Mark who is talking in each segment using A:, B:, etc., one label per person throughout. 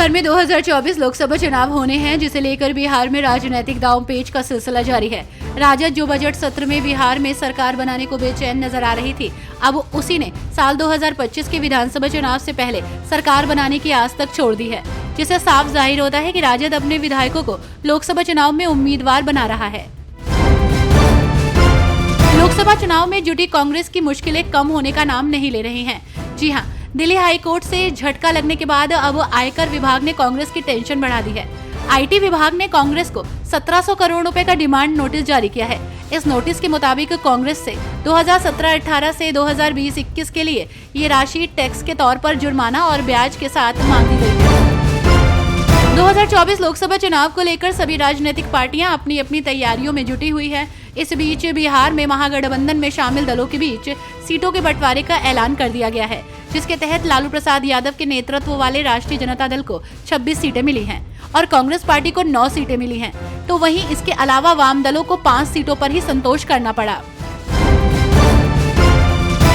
A: भर में 2024 लोकसभा चुनाव होने हैं, जिसे लेकर बिहार में राजनीतिक दांव-पेच का सिलसिला जारी है। राजद जो बजट सत्र में बिहार में सरकार बनाने को बेचैन नजर आ रही थी, अब उसी ने साल 2025 के विधानसभा चुनाव से पहले सरकार बनाने की आस तक छोड़ दी है, जिससे साफ जाहिर होता है कि राजद अपने विधायकों को लोकसभा चुनाव में उम्मीदवार बना रहा है। लोकसभा चुनाव में जुटी कांग्रेस की मुश्किलें कम होने का नाम नहीं ले रही हैं। जी हां, दिल्ली हाई कोर्ट से झटका लगने के बाद अब आयकर विभाग ने कांग्रेस की टेंशन बढ़ा दी है। आईटी विभाग ने कांग्रेस को 1700 करोड़ रुपए का डिमांड नोटिस जारी किया है। इस नोटिस के मुताबिक कांग्रेस से 2017-18 से 2020-21 के लिए ये राशि टैक्स के तौर पर जुर्माना और ब्याज के साथ मांगी गई है। 2024 लोकसभा चुनाव को लेकर सभी राजनीतिक पार्टियां अपनी अपनी तैयारियों में जुटी हुई है। इस बीच बिहार में महागठबंधन में शामिल दलों के बीच सीटों के बंटवारे का ऐलान कर दिया गया है, जिसके तहत लालू प्रसाद यादव के नेतृत्व वाले राष्ट्रीय जनता दल को 26 सीटें मिली हैं और कांग्रेस पार्टी को 9 सीटें मिली हैं। तो वहीं इसके अलावा वाम दलों को 5 सीटों पर ही संतोष करना पड़ा।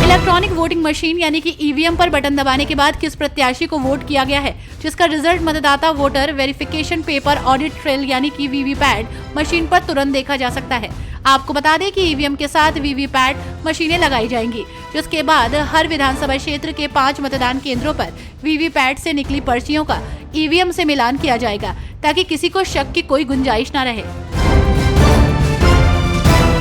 A: इलेक्ट्रॉनिक वोटिंग मशीन यानी कि ईवीएम पर बटन दबाने के बाद किस प्रत्याशी को वोट किया गया है, जिसका रिजल्ट मतदाता voter verification paper audit trail यानी कि वीवीपैट मशीन पर तुरंत देखा जा सकता है। आपको बता दें कि ईवीएम के साथ वीवीपैट मशीनें लगाई जाएंगी, जिसके बाद हर विधानसभा क्षेत्र के 5 मतदान केंद्रों पर वीवीपैट से निकली पर्चियों का ईवीएम से मिलान किया जाएगा, ताकि किसी को शक की कोई गुंजाइश न रहे।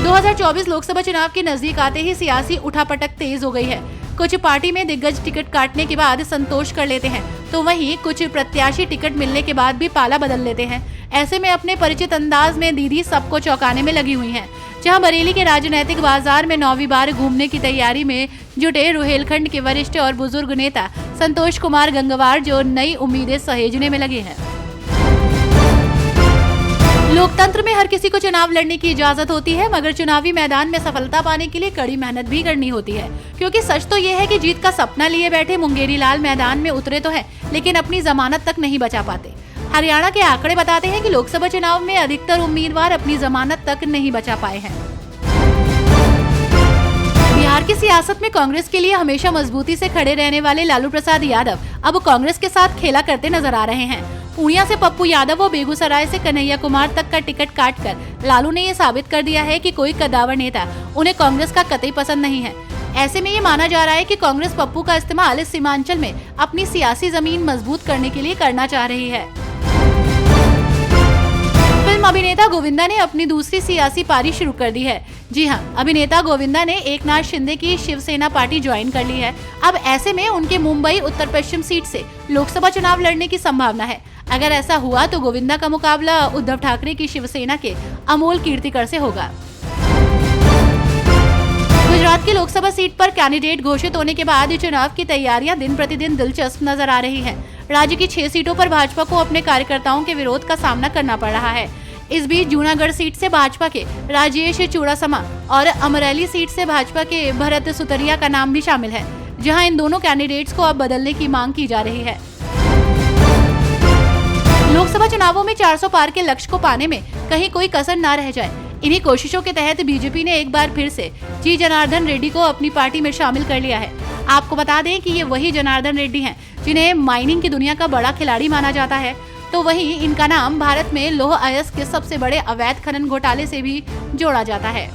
A: 2024 लोकसभा चुनाव के नजदीक आते ही सियासी उठापटक तेज हो गई है। कुछ पार्टी में दिग्गज टिकट काटने के बाद संतोष कर लेते हैं, तो वहीं कुछ प्रत्याशी टिकट मिलने के बाद भी पाला बदल लेते हैं। ऐसे में अपने परिचित अंदाज में दीदी सबको चौंकाने में लगी हुई हैं। जहां बरेली के राजनीतिक बाजार में 9वीं बार घूमने की तैयारी में जुटे रुहेलखंड के वरिष्ठ और बुजुर्ग नेता संतोष कुमार गंगवार जो नई उम्मीदें सहेजने में लगे हैं। लोकतंत्र में हर किसी को चुनाव लड़ने की इजाजत होती है, मगर चुनावी मैदान में सफलता पाने के लिए कड़ी मेहनत भी करनी होती है। क्योंकि सच तो ये है कि जीत का सपना लिए बैठे मुंगेरी लाल मैदान में उतरे तो हैं, लेकिन अपनी जमानत तक नहीं बचा पाते। हरियाणा के आंकड़े बताते हैं कि लोकसभा चुनाव में अधिकतर उम्मीदवार अपनी जमानत तक नहीं बचा पाए हैं। बिहार की सियासत में कांग्रेस के लिए हमेशा मजबूती से खड़े रहने वाले लालू प्रसाद यादव अब कांग्रेस के साथ खेला करते नजर आ रहे हैं। पूर्णिया से पप्पू यादव और बेगूसराय से कन्हैया कुमार तक का टिकट काटकर लालू ने ये साबित कर दिया है कि कोई कद्दावर नेता उन्हें कांग्रेस का कतई पसंद नहीं है। ऐसे में ये माना जा रहा है कि कांग्रेस पप्पू का इस्तेमाल इस सीमांचल में अपनी सियासी जमीन मजबूत करने के लिए करना चाह रही है। फिल्म अभिनेता गोविंदा ने अपनी दूसरी सियासी पारी शुरू कर दी है। जी हां, अभिनेता गोविंदा ने एकनाथ शिंदे की शिवसेना पार्टी ज्वाइन कर ली है। अब ऐसे में उनके मुंबई उत्तर पश्चिम सीट से लोकसभा चुनाव लड़ने की संभावना है। अगर ऐसा हुआ तो गोविंदा का मुकाबला उद्धव ठाकरे की शिवसेना के अमोल कीर्तिकर से होगा। गुजरात की लोकसभा सीट पर कैंडिडेट घोषित होने के बाद चुनाव की तैयारियां दिन प्रतिदिन दिलचस्प नजर आ रही हैं। राज्य की 6 सीटों पर भाजपा को अपने कार्यकर्ताओं के विरोध का सामना करना पड़ रहा है। इस बीच जूनागढ़ सीट से भाजपा के राजेश चुड़ासमा और अमरेली सीट से भाजपा के भरत सुतरिया का नाम भी शामिल है, जहां इन दोनों कैंडिडेट्स को अब बदलने की मांग की जा रही है। लोकसभा चुनावों में 400 पार के लक्ष्य को पाने में कहीं कोई कसर न रह जाए, इन्हीं कोशिशों के तहत बीजेपी ने एक बार फिर से जी जनार्दन रेड्डी को अपनी पार्टी में शामिल कर लिया है। आपको बता दें कि ये वही जनार्दन रेड्डी हैं जिन्हें माइनिंग की दुनिया का बड़ा खिलाड़ी माना जाता है। तो वहीं इनका नाम भारत में लौह अयस्क के सबसे बड़े अवैध खनन घोटाले से भी जोड़ा जाता है।